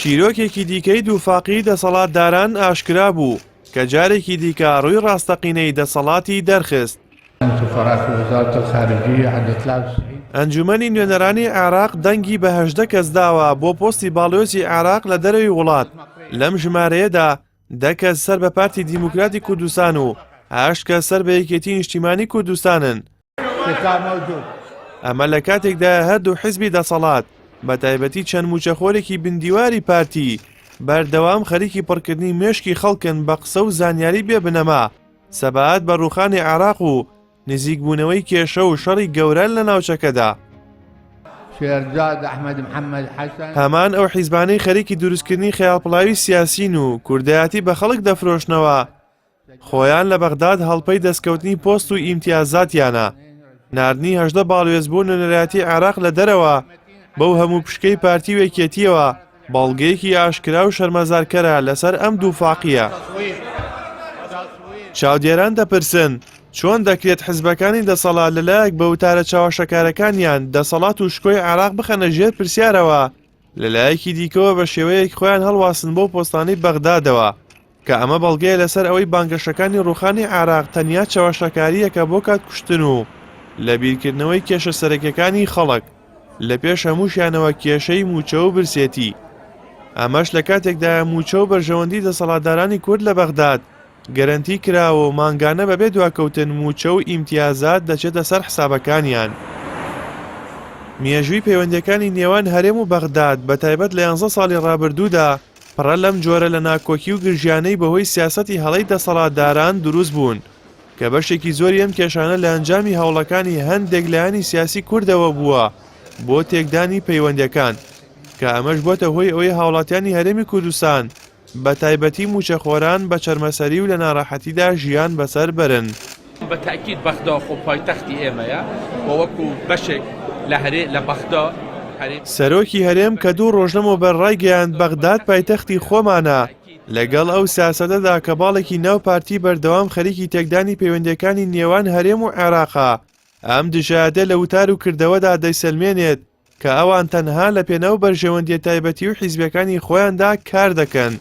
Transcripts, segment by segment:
چیرۆکێکی دیکەی دووفاقی دەسەڵاتداران ئاشکرا بوو کە جارێکی دیکە ڕووی ڕاستەقینەی دەسەڵاتی دەرخست. ئەنجومەنی نوێنەرانی عێراق دەنگی بە 18 کەس داوە بۆ پۆستی باڵیۆزی عێراق لە دەرەوەی وڵات. لەم ژمارەیەدا 10 کەس سەر بە پارتی دیموکراتی کوردستان و 8 کەس سەر بە یەکێتی نیشتیمانی کوردستانن. ئەمە لە کاتێکدا هەردوو حیزبی دەسەڵات بە تایبەتی چەند موچەخۆرێکی بندیواری پارتی بەردەوام خەریکی پڕکردنی مێشکی خەڵکن بە قسە و زانیاری بێ بنەما سەبات بە ڕووخانی عێراق و نزیکبوونەوەی کێشە و شەڕی گەورە لە ناوچەکەدا. هەمان ئەو حیزبانەی خەریکی دروستکردنی خەیاڵپڵاوی سیاسین و کوردایەتی بە خەڵک دەفرۆشنەوە خۆیان لە بەغداد هەڵپەی دەستکەوتنی پۆست و ئیمتیازاتیانە. ناردنی 18 باڵوێز بۆ نوێنەرایەتی عێراق لە دەرەوە بەو هەموو پشکەی پارتی وێکێتیەوە بەڵگەیەکی ئاشکرا و شەرمەزارکەرە لەسەر ئەم دووفاقیە. چاودێران دەپرسن چۆن دەکرێت حیزبەکانی دەسەڵات لەلایەک بە وتارە چاوەشەکارەکانیان دەسەڵات و شکۆی عێراق بخەنە ژێر پرسیارەوە لەلایەکی دیکەوە بە شێوەیەک خۆیان هەڵواسن بۆ پۆستانەی بەغدادەوە کە ئەمە بەڵگەیە لەسەر ئەوەی بانگەشەکانی ڕووخانی عێراق تەنیا چاوەشەکاریەکە بۆ کات کوشتن و لە بیرکردنەوەی کێشە سەرەکیەکانی خەڵک لە پێش هەمووشیانەوە کێشەی موچە و برسێتی. ئەمەش لە کاتێکدا موچە و بەرژەوەندی دەسەڵاتدارانی کورد لە بەغداد گەرەنتی کراوە و مانگانە بەبێ دواکەوتن موچە و ئیمتیازات دەچێتە سەر حسابەکانیان. مێژووی پەیوەندیەکانی نێوان هەرێم و بەغداد بە تایبەت لە 11 ساڵی ڕابردوودا پڕە لەم جۆرە لە ناکۆکی و گرژیانەی بەهۆی سیاسەتی هەڵەی دەسەڵاتداران دروست بوون کە بەشێکی زۆری ئەم کێشانە لە ئەنجامی هەوڵەکانی هەندێک لایەنی سیاسی کوردەوە بووە بۆ تێکدانی پەیوەندیەکان کە ئەمەش بۆتە هۆی ئەوەی هاوڵاتیانی هەرێمی کوردستان بە تایبەتی موچەخۆران بە چەرمەسەری و لە ناڕەحەتیدا ژیان بەسەر بەرن. بە تاکید بەغدا خۆ پایتەختی ئێمەیە بۆ وەکو بەشێک لە بەغدا سەرۆکی هەرێم کە 2 ڕۆژ لەمەوە بەرڕای گەیاند بەغداد پایتەختی خۆمانە لەگەڵ ئەو سیاسەتەدا کە باڵێکی ناو پارتی بەردەوام خەریکی تێکدانی پەیوەندیەکانی نێوان هەرێم و عێراقا ئەم دژایەتە لە وتار و کردەوەدا دەیسەلمێنێت کە ئەوان تەنها لە پێناو بەرژەوەندیە تایبەتی و حیزبەکانی خۆیاندا کار دەکەن.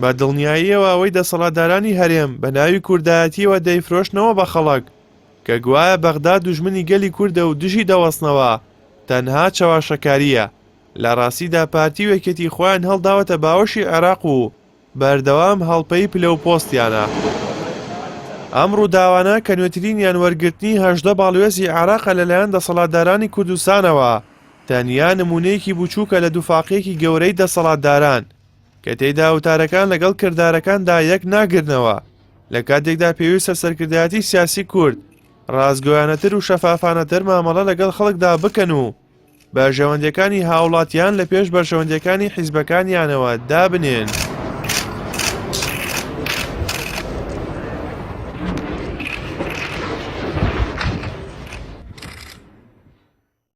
بە دڵنیاییەوە ئەوەی دەسەڵاتدارانی هەرێم بە ناوی کوردایەتیەوە دەیفرۆشنەوە بە خەڵک کە گوایە بەغداد دوژمنی گەلی کوردە و دژی دەوەستنەوە تەنها چاواشەکاریە. لە ڕاستیدا پارتی وێکێتی خۆیان هەڵداوەتە باوەشی عێراق و بەردەوام هەڵپەی پلە و پۆستیانە. ئەم ڕووداوانە کە نوێترینیان وەرگرتنی 18 باڵوێزی عێراقە لەلایەن دەسەڵاتدارانی کوردستانەوە تەنیا نمونەیەکی بچووکە لە دووفاقیەکی گەورەی دەسەڵاتداران کە تێیدا وتارەکان لەگەڵ کردارەکاندا یەک ناگرنەوە لە کاتێکدا پێویستە سەرکردایەتی سیاسی کورد ڕازگۆیانەتر و شەفافانەتر مامەڵە لەگەڵ خەڵکدا بکەن و بەرژەوەندیەکانی هاوڵاتیان لە پێش بەرژەوەندیەکانی حیزبەکانیانەوە دابنێن.